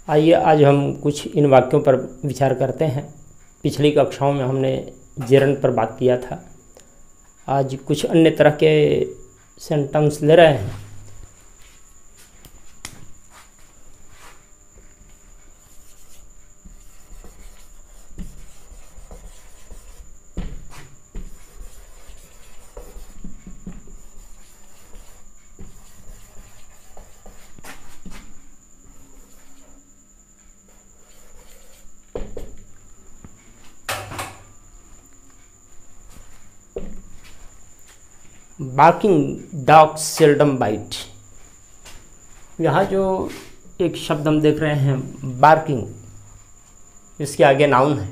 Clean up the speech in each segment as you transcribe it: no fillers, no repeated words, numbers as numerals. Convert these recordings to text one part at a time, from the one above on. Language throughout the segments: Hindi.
आइए आज हम कुछ इन वाक्यों पर विचार करते हैं। पिछली कक्षाओं में हमने जेरन पर बात किया था। आज कुछ अन्य तरह के सेंटेंस ले रहे हैं। Barking dogs seldom bite. यहाँ जो एक शब्द हम देख रहे हैं बार्किंग, इसके आगे नाउन है,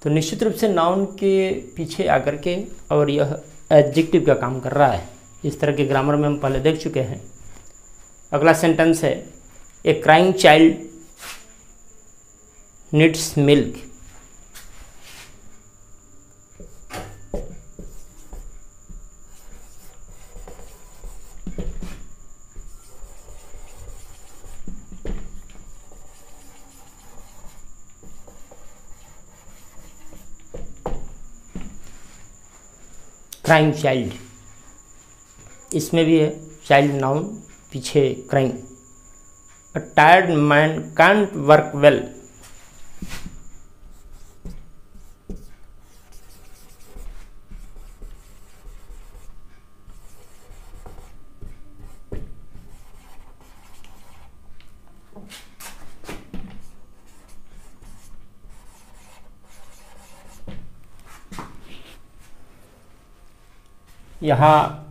तो निश्चित रूप से नाउन के पीछे आकर के और यह एडजेक्टिव का काम कर रहा है। इस तरह के ग्रामर में हम पहले देख चुके हैं। अगला सेंटेंस है a crying child needs milk. Crying child, इसमें भी है चाइल्ड नाउन, पीछे crying. A tired man can't work well. यहाँ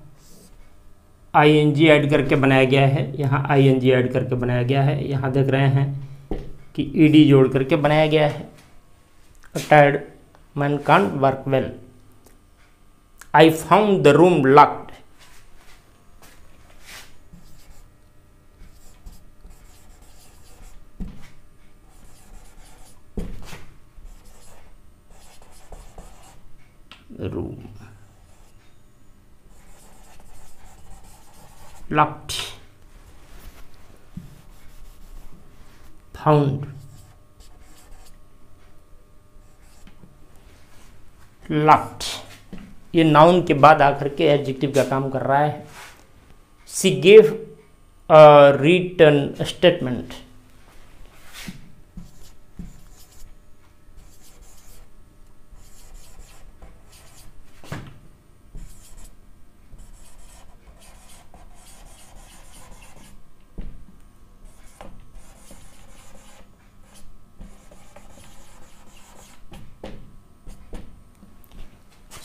आईएनजी ऐड करके बनाया गया है, यहाँ आईएनजी ऐड करके बनाया गया है। यहाँ देख रहे हैं कि ईडी जोड़ करके बनाया गया है। Tired man can't work well. I found the room locked. Room locked, found, locked, ये नाउन के बाद आकर के एडजेक्टिव का काम कर रहा है। She gave a written statement.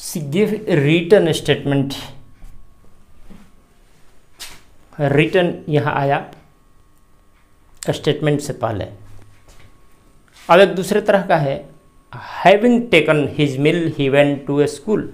She gave a written statement. Written यहाँ आया स्टेटमेंट से पहले। अब एक दूसरे तरह का है having taken his meal he went to a school.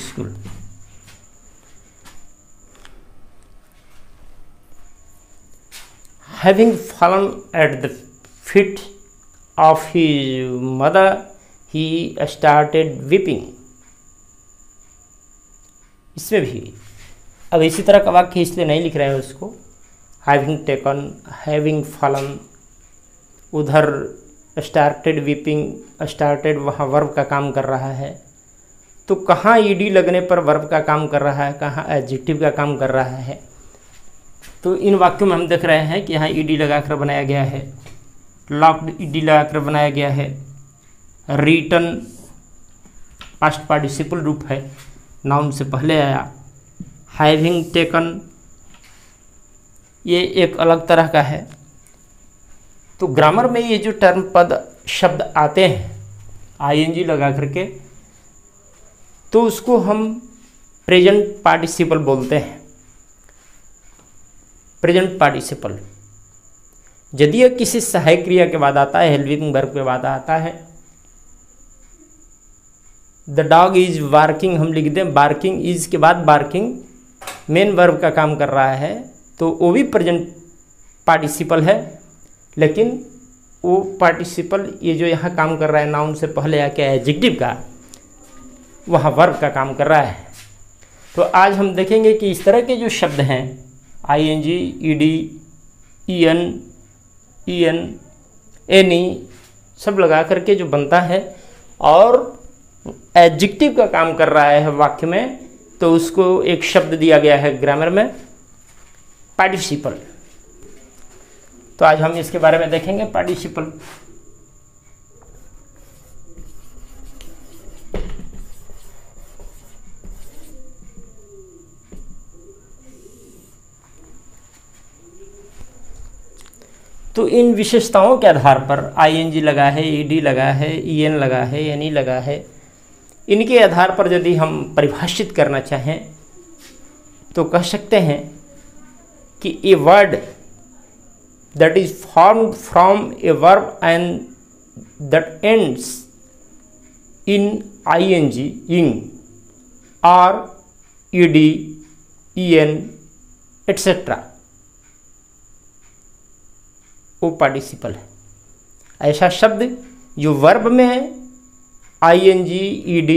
School. Having fallen at the feet of his mother, he started weeping. इसमें भी अब इसी तरह का वाक्य इसलिए नहीं लिख रहे हैं उसको। Having taken, having fallen, उधर started weeping, started वहाँ वर्ब का काम कर रहा है, तो कहाँ ईडी लगने पर वर्ब का काम कर रहा है, कहाँ एडजेक्टिव का काम कर रहा है। तो इन वाक्यों में हम देख रहे हैं कि यहाँ ईडी लगाकर बनाया गया है, लॉक्ड ईडी लगाकर बनाया गया है। रिटन पास्ट पार्टिसिपल रूप है, नाउन से पहले आया। हैविंग टेकन ये एक अलग तरह का है। तो ग्रामर में ये जो टर्म पद शब्द आते हैं आईएनजी लगा करके, तो उसको हम प्रेजेंट पार्टिसिपल बोलते हैं। प्रेजेंट पार्टिसिपल यदि यह किसी सहायक क्रिया के बाद आता है, हेल्पिंग वर्ब के बाद आता है, द डॉग इज बार्किंग हम लिख दें, बार्किंग इज के बाद बार्किंग मेन वर्ब का काम कर रहा है, तो वो भी प्रेजेंट पार्टिसिपल है, लेकिन वो पार्टिसिपल ये जो यहाँ काम कर रहा है नाउन से पहले आके एडजेक्टिव का, वहाँ वर्ब का काम कर रहा है। तो आज हम देखेंगे कि इस तरह के जो शब्द हैं ing, ed, en, any सब लगा करके जो बनता है और एडजेक्टिव का काम कर रहा है वाक्य में, तो उसको एक शब्द दिया गया है ग्रामर में पार्टिसिपल। तो आज हम इसके बारे में देखेंगे पार्टिसिपल। तो इन विशेषताओं के आधार पर ing लगा है, ed लगा है, en लगा है, any लगा है, इनके आधार पर यदि हम परिभाषित करना चाहें तो कह सकते हैं कि a word that is formed from a verb and that ends in ing, ing or ed, en etcetera, वो पार्टिसिपल है। ऐसा शब्द जो वर्ब में ing, ed,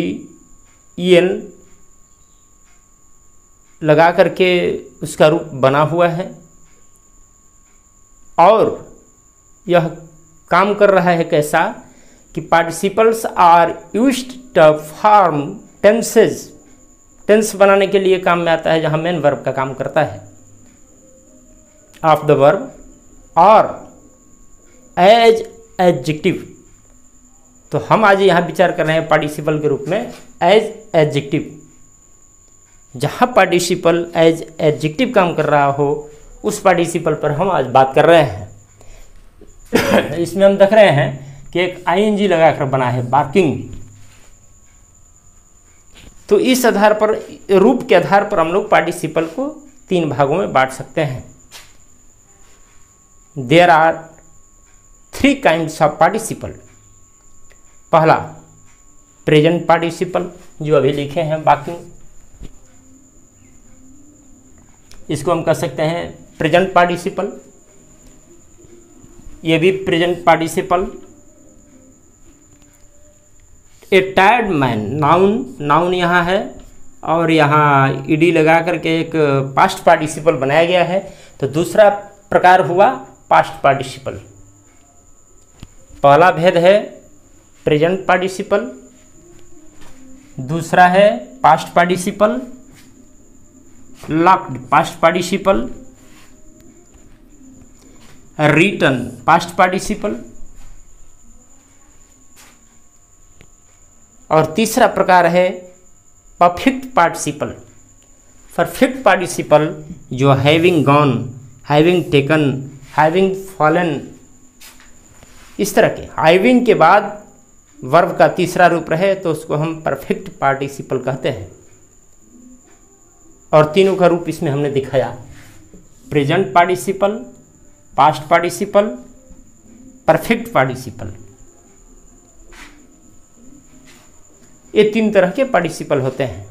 en लगा करके उसका रूप बना हुआ है और यह काम कर रहा है कैसा कि participles are used to form tenses, tense बनाने के लिए काम में आता है जहाँ मेन वर्ब का काम करता है ऑफ द वर्ब और एज एडजेक्टिव। तो हम आज यहाँ विचार कर रहे हैं पार्टिसिपल के रूप में एज एडजेक्टिव। जहाँ पार्टिसिपल एज एडजेक्टिव काम कर रहा हो उस पार्टिसिपल पर हम आज बात कर रहे हैं। इसमें हम देख रहे हैं कि एक ing लगाकर बना है बार्किंग। तो इस आधार पर, रूप के आधार पर हम लोग पार्टिसिपल को 3 भागों में बांट सकते हैं। There are 3 kinds of participle. पहला प्रेजेंट पार्टिसिपल जो अभी लिखे हैं बार्किंग, इसको हम कह सकते हैं प्रेजेंट पार्टिसिपल। ये भी प्रेजेंट पार्टिसिपल। ए टायर्ड मैन, नाउन यहाँ है और यहाँ ईडी लगा करके एक पास्ट पार्टिसिपल बनाया गया है। तो दूसरा प्रकार हुआ पास्ट पार्टिसिपल। पहला भेद है प्रेजेंट पार्टिसिपल, दूसरा है past participle, locked past participle, written past participle और तीसरा प्रकार है परफेक्ट पार्टिसिपल। परफेक्ट पार्टिसिपल जो having gone, having taken, having fallen, इस तरह के हैविंग के बाद वर्ब का तीसरा रूप रहे तो उसको हम परफेक्ट पार्टिसिपल कहते हैं। और तीनों का रूप इसमें हमने दिखाया, present participle, past participle, perfect participle. ये 3 तरह के पार्टिसिपल होते हैं।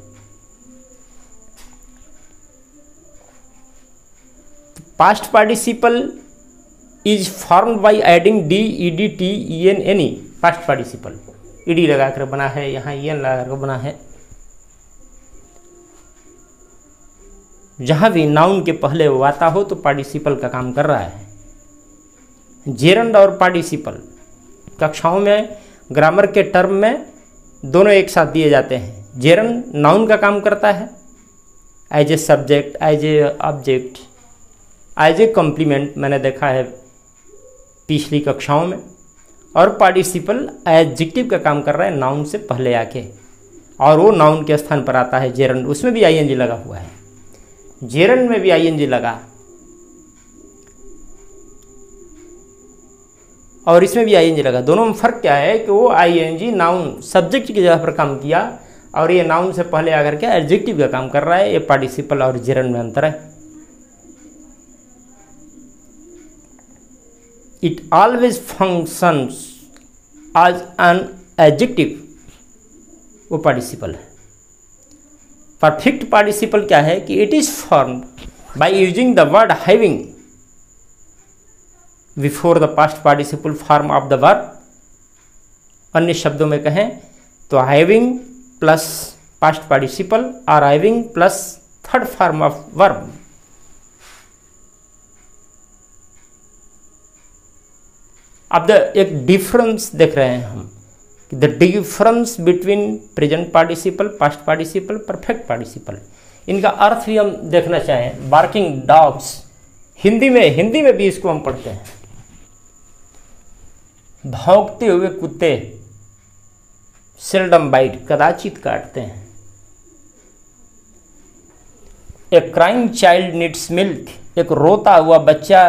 Past participle is formed by adding D, ed, t, en, any। Past participle ed लगाकर बना है, यहाँ en लगाकर बना है। जहाँ भी नाउन के पहले वो आता हो तो पार्टिसिपल का काम कर रहा है। जेरंड और पार्टिसिपल कक्षाओं में ग्रामर के टर्म में दोनों एक साथ दिए जाते हैं। जेरंड नाउन का काम करता है as a subject, as a object, as a complement, मैंने देखा है पिछली कक्षाओं में। और पार्टिसिपल एडजेक्टिव का काम कर रहा है नाउन से पहले आके, और वो नाउन के स्थान पर आता है जेरंड। उसमें भी ing लगा हुआ है, जेरंड में भी ing लगा और इसमें भी ing लगा। दोनों में फर्क क्या है कि वो ing नाउन सब्जेक्ट की जगह पर काम किया और ये नाउन से पहले आकर के एडजेक्टिव का काम कर रहा है। ये पार्टिसिपल और जेरंड में अंतर है। It always functions as an adjective। वो पार्टिसिपल है। परफेक्ट पार्टिसिपल क्या है कि it is formed by using the word having before the past participle form of the verb. अन्य शब्दों में कहें तो हैविंग प्लस पास्ट पार्टिसिपल और having plus third form of verb. अब एक डिफरेंस देख रहे हैं हम, the difference between present participle, past participle, perfect participle, इनका अर्थ भी हम देखना चाहें। बार्किंग डॉग्स, हिंदी में भी इसको हम पढ़ते हैं, भौंकते हुए कुत्ते, सेल्डम बाइट, कदाचित काटते हैं। ए क्राइंग चाइल्ड नीड्स मिल्क, एक रोता हुआ बच्चा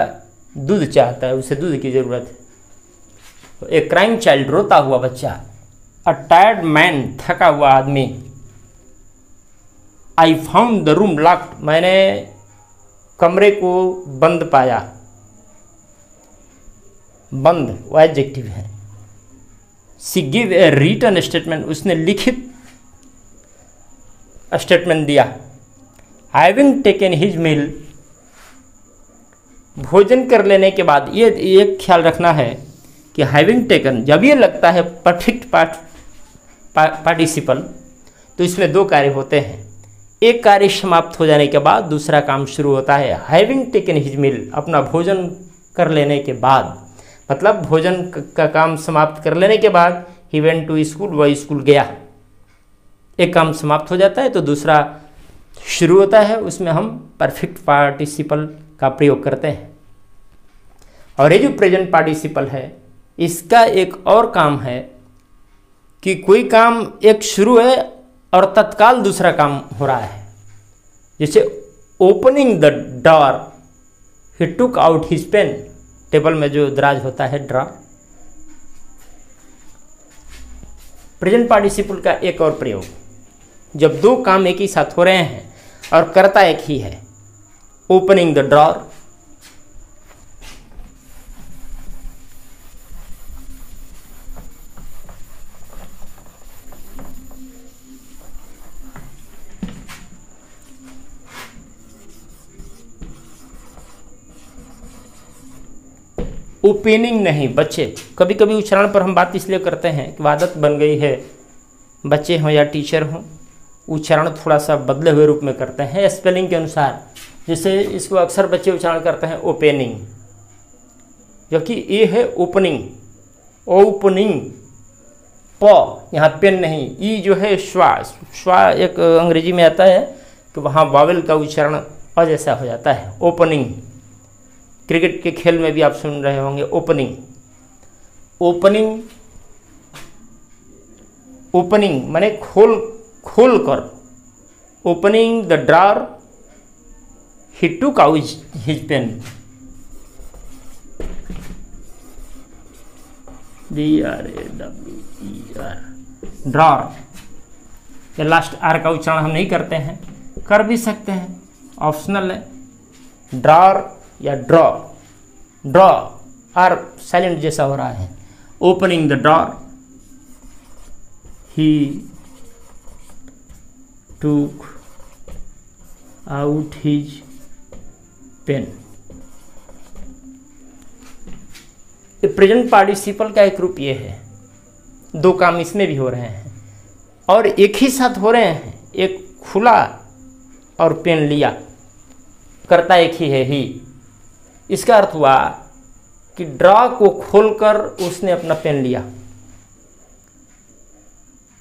दूध चाहता है, उसे दूध की जरूरत है। ए क्राइंग चाइल्ड, रोता हुआ बच्चा। अ टायर्ड मैन, थका हुआ आदमी। I found the room locked, मैंने कमरे को बंद पाया। बंद वो एडजेक्टिव है। सी गिव ए रिटन स्टेटमेंट, उसने लिखित स्टेटमेंट दिया। हैविंग टेकन हिज मील, भोजन कर लेने के बाद, ये एक ख्याल रखना है कि हैविंग टेकन जब ये लगता है परफेक्ट पार्टिसिपल तो इसमें दो कार्य होते हैं। एक कार्य समाप्त हो जाने के बाद दूसरा काम शुरू होता है। हैविंग टेकन हिज मील, अपना भोजन कर लेने के बाद, मतलब भोजन का काम समाप्त कर लेने के बाद ही वेंट टू स्कूल, वह स्कूल गया। एक काम समाप्त हो जाता है तो दूसरा शुरू होता है, उसमें हम परफेक्ट पार्टिसिपल का प्रयोग करते हैं। और ये जो प्रेजेंट पार्टिसिपल है, इसका एक और काम है कि कोई काम एक शुरू है और तत्काल दूसरा काम हो रहा है। जैसे opening the door, he took out his pen, table में जो दराज होता है ड्रॉ। प्रेजेंट पार्टिसिपल का एक और प्रयोग, जब दो काम एक ही साथ हो रहे हैं और करता एक ही है। ओपनिंग द ड्रॉर, ओपनिंग नहीं, बच्चे। कभी कभी उच्चारण पर हम बात इसलिए करते हैं कि आदत बन गई है, बच्चे हों या टीचर हों, उच्चारण थोड़ा सा बदले हुए रूप में करते हैं स्पेलिंग के अनुसार। जैसे इसको अक्सर बच्चे उच्चारण करते हैं ओपनिंग, जबकि ये है ओपनिंग। ओपनिंग प, यहाँ पेन नहीं। ई जो है श्वा, श्वा एक अंग्रेजी में आता है तो वहाँ वावेल का उच्चारण अ जैसा हो जाता है। ओपनिंग, क्रिकेट के खेल में भी आप सुन रहे होंगे ओपनिंग। ओपनिंग, ओपनिंग माने खोल कर। Opening the drawer, he took out his pen. DRAWER, drawer. ये लास्ट आर का उच्चारण हम नहीं करते हैं, कर भी सकते हैं, ऑप्शनल है। ड्रॉर या ड्रॉ, ड्रॉ आर साइलेंट जैसा हो रहा है। Opening the drawer, he took out his pen. Present participle का एक रूप ये है, दो काम इसमें भी हो रहे हैं और एक ही साथ हो रहे हैं। एक खुला और पेन लिया, करता एक ही है, ही। इसका अर्थ हुआ कि ड्रॉ को खोलकर उसने अपना पेन लिया,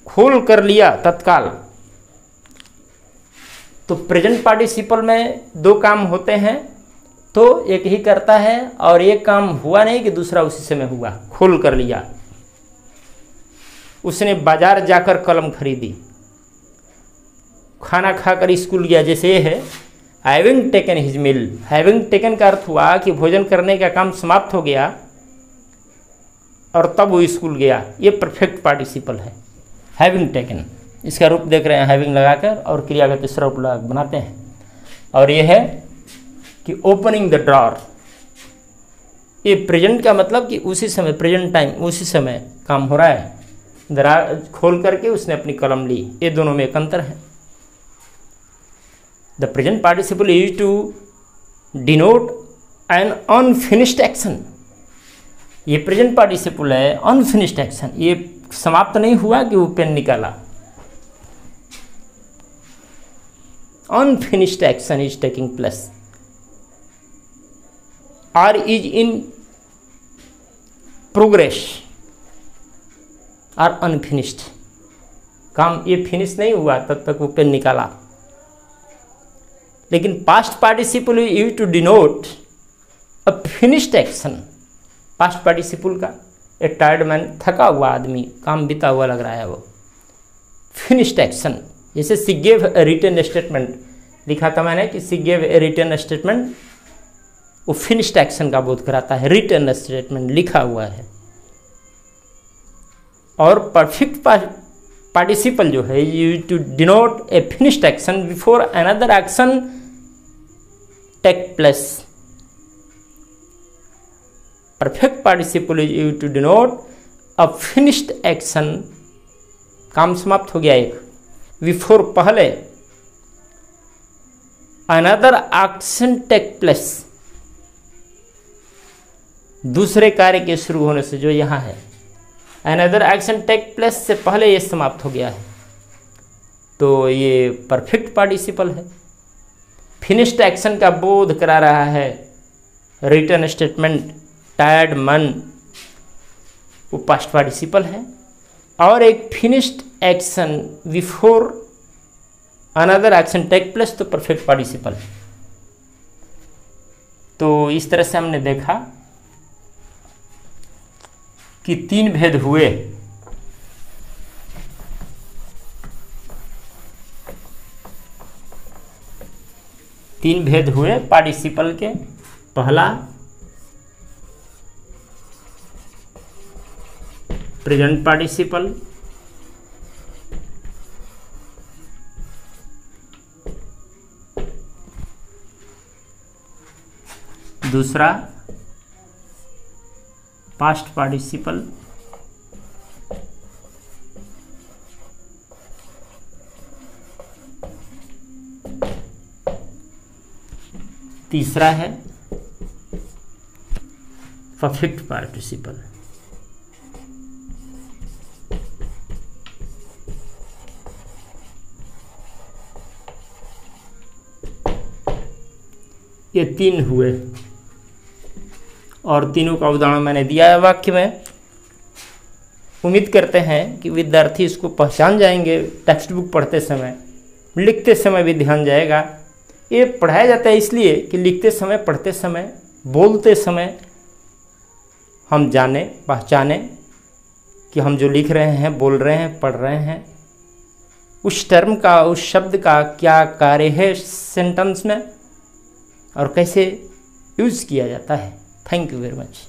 खोल कर लिया तत्काल। तो प्रेजेंट पार्टिसिपल में दो काम होते हैं तो एक ही करता है, और एक काम हुआ नहीं कि दूसरा उसी समय हुआ, खोल कर लिया। उसने बाजार जाकर कलम खरीदी, खाना खाकर स्कूल गया, जैसे ये है having taken his meal. Having taken का अर्थ हुआ कि भोजन करने का काम समाप्त हो गया और तब वो स्कूल गया। ये परफेक्ट पार्टिसिपल है, हैविंग टेकन। इसका रूप देख रहे हैं, हैविंग लगाकर और क्रिया का तीसरा रूप बनाते हैं। और ये है कि ओपनिंग द ड्रॉर, ये प्रेजेंट का मतलब कि उसी समय, प्रेजेंट टाइम, उसी समय काम हो रहा है। दरार खोल करके उसने अपनी कलम ली, ये दोनों में एक अंतर है। The present participle use to denote an unfinished action. ये प्रेजेंट पार्टिसिपल है, अनफिनिश्ड एक्शन, ये समाप्त नहीं हुआ कि वो पेन निकाला। Unfinished action is taking place और इज इन प्रोग्रेस और अनफिनिश्ड, काम ये फिनिश नहीं हुआ तब तक वो पेन निकाला। लेकिन past participle use to denote a finished action. Past participle का ए टायर्ड मैन, थका हुआ आदमी, काम बीता हुआ लग रहा है वो। फिनिश्ड एक्शन, जैसे she gave a written statement, लिखा था मैंने कि she gave a written statement, वो फिनिश्ड एक्शन का बोध कराता है। रिटन स्टेटमेंट लिखा हुआ है। और परफेक्ट पार्टिसिपल जो है use to denote a finished action before another action take place. Perfect participle is use to denote a finished action, काम समाप्त हो गया एक, बिफोर पहले, अनदर एक्शन टेक प्लेस, दूसरे कार्य के शुरू होने से, जो यहाँ है अनदर एक्शन टेक प्लेस से पहले ये समाप्त हो गया है, तो ये परफेक्ट पार्टिसिपल है। फिनिश्ड एक्शन का बोध करा रहा है रिटन स्टेटमेंट, टायर्ड मन, वो पास्ट पार्टिसिपल है। और एक finished action before another action take place, तो परफेक्ट पार्टिसिपल। तो इस तरह से हमने देखा कि तीन भेद हुए। तीन भेद हुए पार्टिसिपल के। पहला प्रेजेंट पार्टिसिपल, दूसरा पास्ट पार्टिसिपल, तीसरा है परफेक्ट पार्टिसिपल। ये तीन हुए और तीनों का उदाहरण मैंने दिया है वाक्य में। उम्मीद करते हैं कि विद्यार्थी इसको पहचान जाएंगे। टेक्स्ट बुक पढ़ते समय, लिखते समय भी ध्यान जाएगा। ये पढ़ाया जाता है इसलिए कि लिखते समय, पढ़ते समय, बोलते समय हम जाने पहचाने कि हम जो लिख रहे हैं, बोल रहे हैं, पढ़ रहे हैं, उस टर्म का, उस शब्द का क्या कार्य है सेंटेंस में और कैसे यूज़ किया जाता है। Thank you very much.